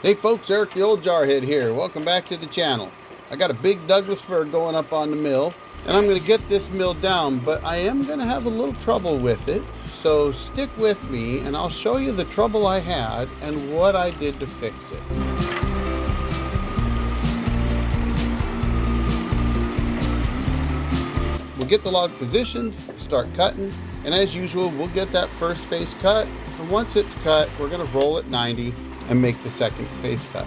Hey folks, Eric the Old Jarhead here. Welcome back to the channel. I got a big Douglas fir going up on the mill, and I'm going to get this mill down, but I am going to have a little trouble with it. So stick with me and I'll show you the trouble I had and what I did to fix it. We'll get the log positioned, start cutting, and as usual we'll get that first face cut, and once it's cut we're going to roll at 90 and make the second face cut.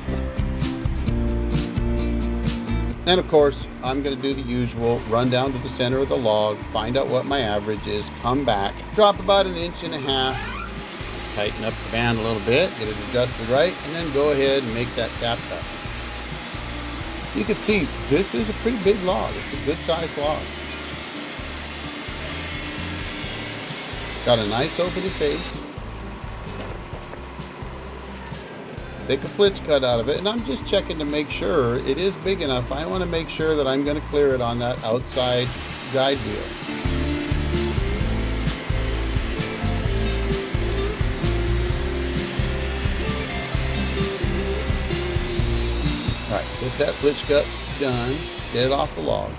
And of course I'm going to do the usual, run down to the center of the log, find out what my average is, come back, drop about 1.5 inches, tighten up the band a little bit, get it adjusted right, and then go ahead and make that cap cut. You can see this is a pretty big log. It's a good sized log. Got a nice opening face. Take a flitch cut out of it, and I'm just checking to make sure it is big enough. I want to make sure that I'm going to clear it on that outside guide wheel. All right, get that flitch cut done, get it off the log.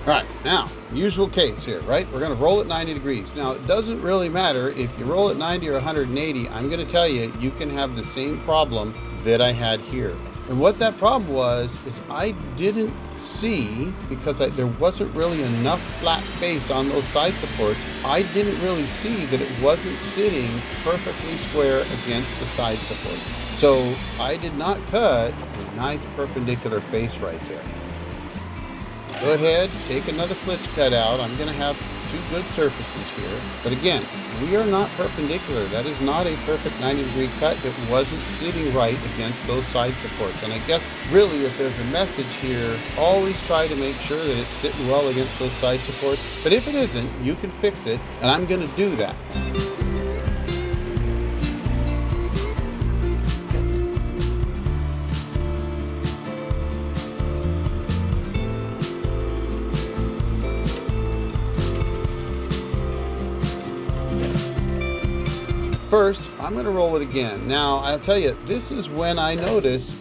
All right, now, usual case here, right? We're gonna roll at 90 degrees. Now, it doesn't really matter if you roll at 90 or 180. I'm gonna tell you, you can have the same problem that I had here. And what that problem was, is I didn't see, because there wasn't really enough flat face on those side supports, I didn't really see that it wasn't sitting perfectly square against the side support. So I did not cut a nice perpendicular face right there. Go ahead, take another flitch cut out. I'm going to have two good surfaces here. But again, we are not perpendicular. That is not a perfect 90-degree cut. It wasn't sitting right against those side supports. And I guess really if there's a message here, always try to make sure that it's sitting well against those side supports. But if it isn't, you can fix it, and I'm going to do that. First, I'm going to roll it again. Now, I'll tell you, this is when I notice,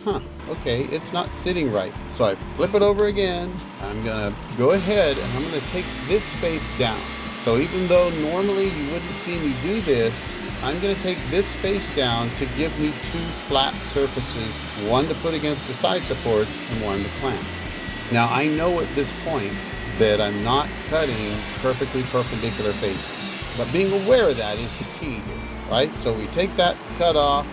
okay, it's not sitting right. So I flip it over again. I'm going to go ahead and I'm going to take this face down. So even though normally you wouldn't see me do this, I'm going to take this face down to give me two flat surfaces, one to put against the side supports and one to clamp. Now, I know at this point that I'm not cutting perfectly perpendicular faces, but being aware of that is the key here. Right, so we take that cut off.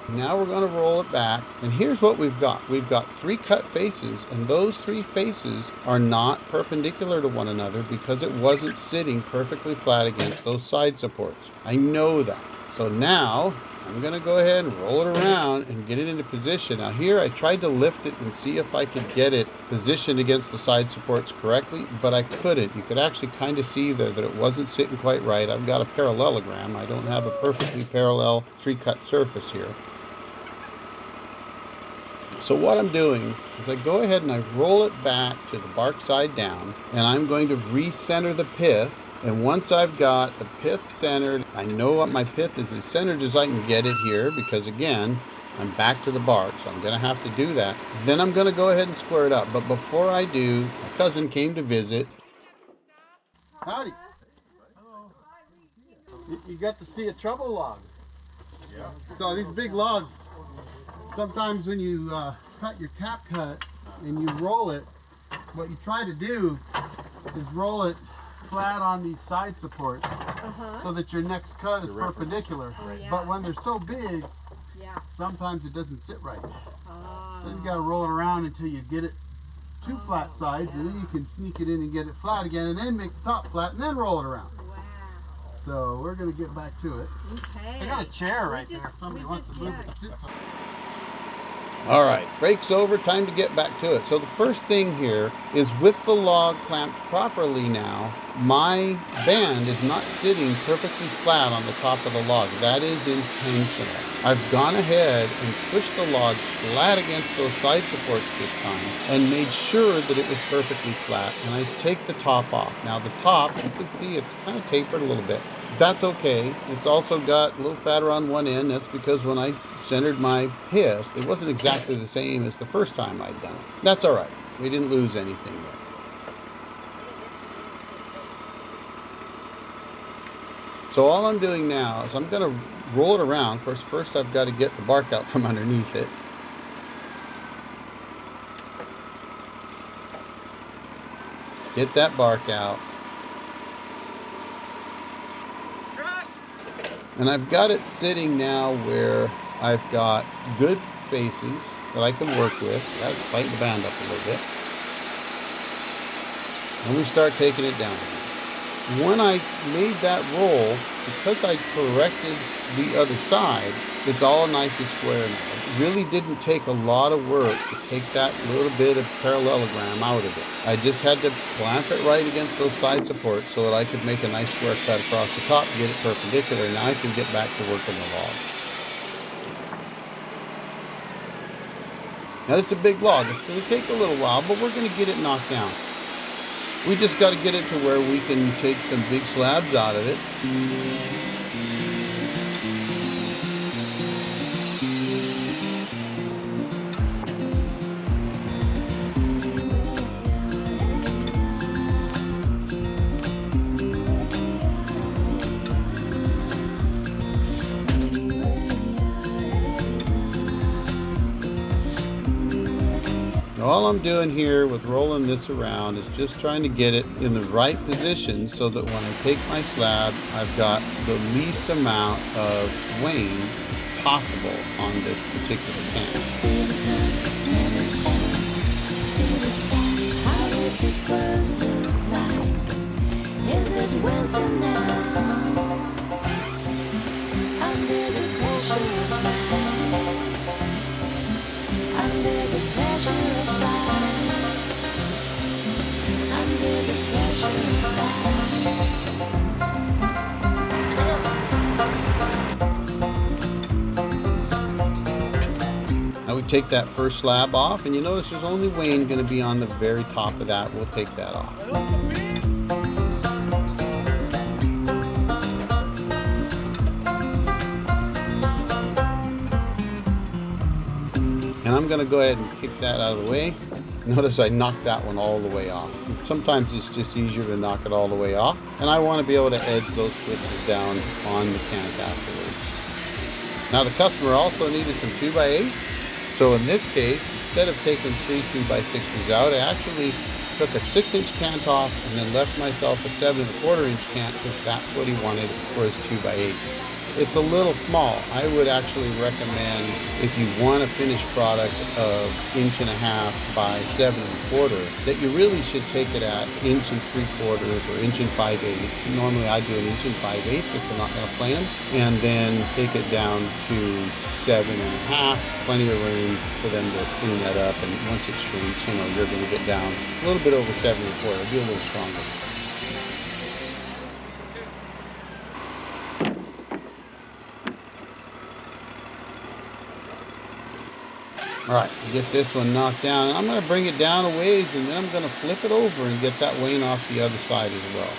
Now we're going to roll it back, and here's what we've got. We've got three cut faces, and those three faces are not perpendicular to one another because it wasn't sitting perfectly flat against those side supports. I know that. So now I'm going to go ahead and roll it around and get it into position. Now here I tried to lift it and see if I could get it positioned against the side supports correctly, but I couldn't. You could actually kind of see there that it wasn't sitting quite right. I've got a parallelogram. I don't have a perfectly parallel three-cut surface here. So what I'm doing is I go ahead and I roll it back to the bark side down, and I'm going to recenter the pith. And once I've got the pith centered, I know what my pith is as centered as I can get it here, because again, I'm back to the bark, so I'm gonna have to do that. Then I'm gonna go ahead and square it up. But before I do, my cousin came to visit. Howdy. Hello. You got to see a trouble log. Yeah. So these big logs, sometimes when you cut your cap cut and you roll it, what you try to do is roll it flat on these side supports so that your next cut is perpendicular. But when they're so big, sometimes it doesn't sit right. So you got to roll it around until you get it two flat sides, and then you can sneak it in and get it flat again, and then make the top flat, and then roll it around. So we're going to get back to it. Okay. I got a chair right there if somebody wants to move it. All right, break's over, time to get back to it. So the first thing here is with the log clamped properly now, my band is not sitting perfectly flat on the top of the log. That is intentional. I've gone ahead and pushed the log flat against those side supports this time and made sure that it was perfectly flat. And I take the top off. Now the top, you can see it's kind of tapered a little bit. That's okay. It's also got a little fatter on one end. That's because when I centered my pith, it wasn't exactly the same as the first time I'd done it. That's all right. We didn't lose anything there. So all I'm doing now is I'm going to roll it around. Of course, first I've got to get the bark out from underneath it. Get that bark out. And I've got it sitting now where I've got good faces that I can work with. Got to tighten the band up a little bit. And we start taking it down again. When I made that roll, because I corrected the other side, it's all nice and square now. It really didn't take a lot of work to take that little bit of parallelogram out of it. I just had to clamp it right against those side supports so that I could make a nice square cut across the top, get it perpendicular. Now I can get back to working the log. Now it's a big log. It's going to take a little while, but we're going to get it knocked down. We just got to get it to where we can take some big slabs out of it. All I'm doing here with rolling this around is just trying to get it in the right position so that when I take my slab, I've got the least amount of wane possible on this particular can. See the sun, see the sky, how did the birds look like? Is it winter now? Under the pressure of life, under the pressure of life, under the pressure of life. Now we take that first slab off, and you notice there's only wane going to be on the very top of that. We'll take that off. And I'm going to go ahead and kick that out of the way. Notice I knocked that one all the way off. Sometimes it's just easier to knock it all the way off. And I want to be able to edge those switches down on the can afterwards. Now the customer also needed some 2x8. So in this case, instead of taking 3 2x6s out, I actually took a 6-inch cant off and then left myself a 7 1/4-inch cant because that's what he wanted for his 2x8. It's a little small. I would actually recommend, if you want a finished product of 1.5 by 7 1/4, that you really should take it at 1 3/4 or 1 5/8. Normally I do 1 5/8 if we're not going to play them, and then take it down to 7.5. Plenty of room for them to clean that up, and once it shrinks, you know, you're going to get down a little bit over 7 1/4. It'll be a little stronger. All right, get this one knocked down, and I'm going to bring it down a ways, and then I'm going to flip it over and get that wane off the other side as well.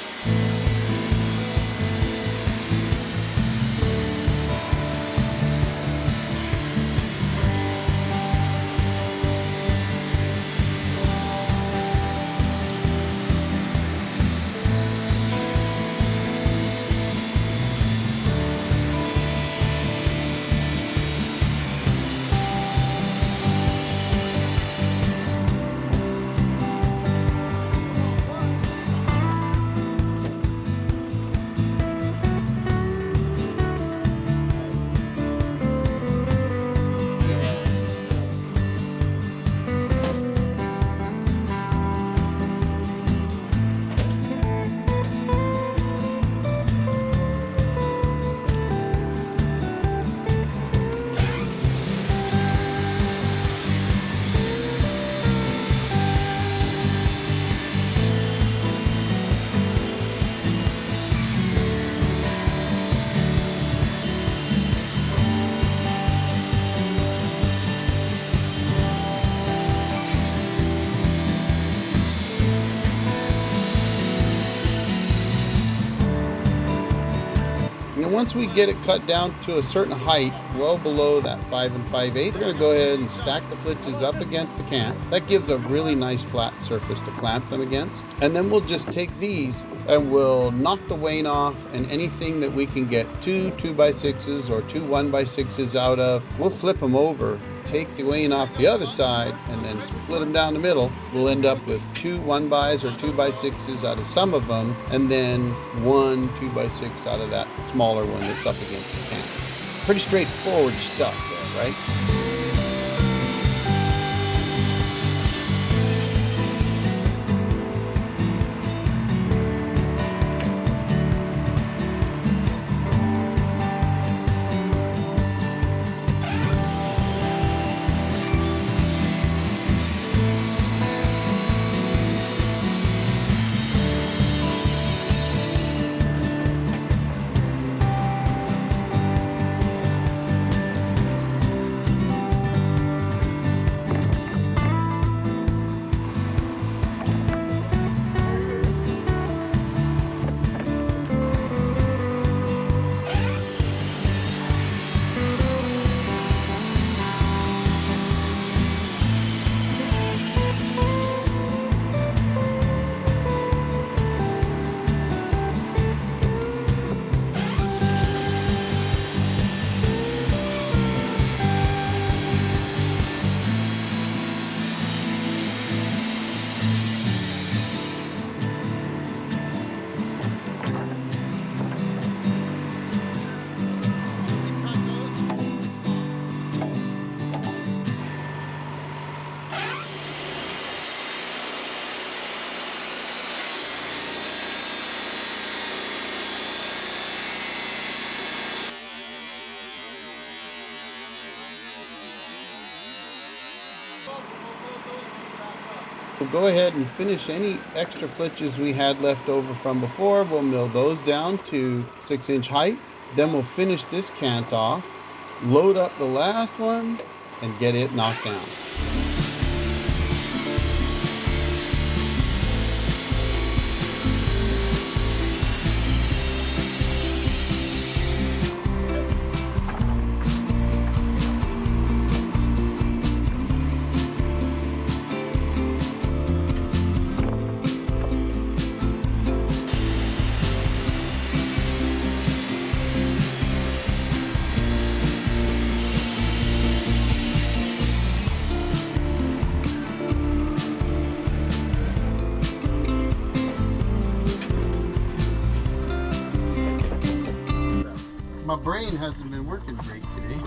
once we get it cut down to a certain height, well below that 5 5/8, we're going to go ahead and stack the flitches up against the cant. That gives a really nice flat surface to clamp them against. And then we'll just take these and we'll knock the wane off, and anything that we can get two 2x6s or two 1x6s out of, we'll flip them over, take the wane off the other side, and then split them down the middle. We'll end up with two 1x or 2x6s out of some of them, and then one 2x6 out of that smaller one that's up against the cant. Pretty straightforward stuff there, right? We'll go ahead and finish any extra flitches we had left over from before. We'll mill those down to 6-inch height. Then we'll finish this cant off, load up the last one, and get it knocked down. My brain hasn't been working great today.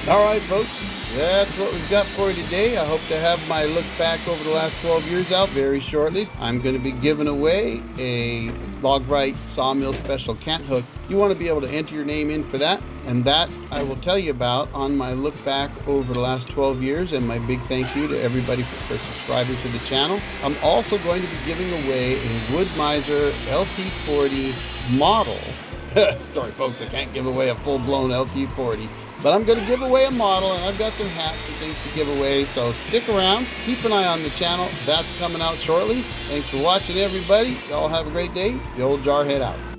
All right, folks, that's what we've got for you today. I hope to have my look back over the last 12 years out very shortly. I'm going to be giving away a Log-Right Sawmill Special Cant Hook. You want to be able to enter your name in for that, and that I will tell you about on my look back over the last 12 years, and my big thank you to everybody for subscribing to the channel. I'm also going to be giving away a WoodMizer LT40 model. Sorry, folks, I can't give away a full-blown LT40. But I'm going to give away a model, and I've got some hats and things to give away, so stick around. Keep an eye on the channel. That's coming out shortly. Thanks for watching, everybody. Y'all have a great day. The old Jarhead out.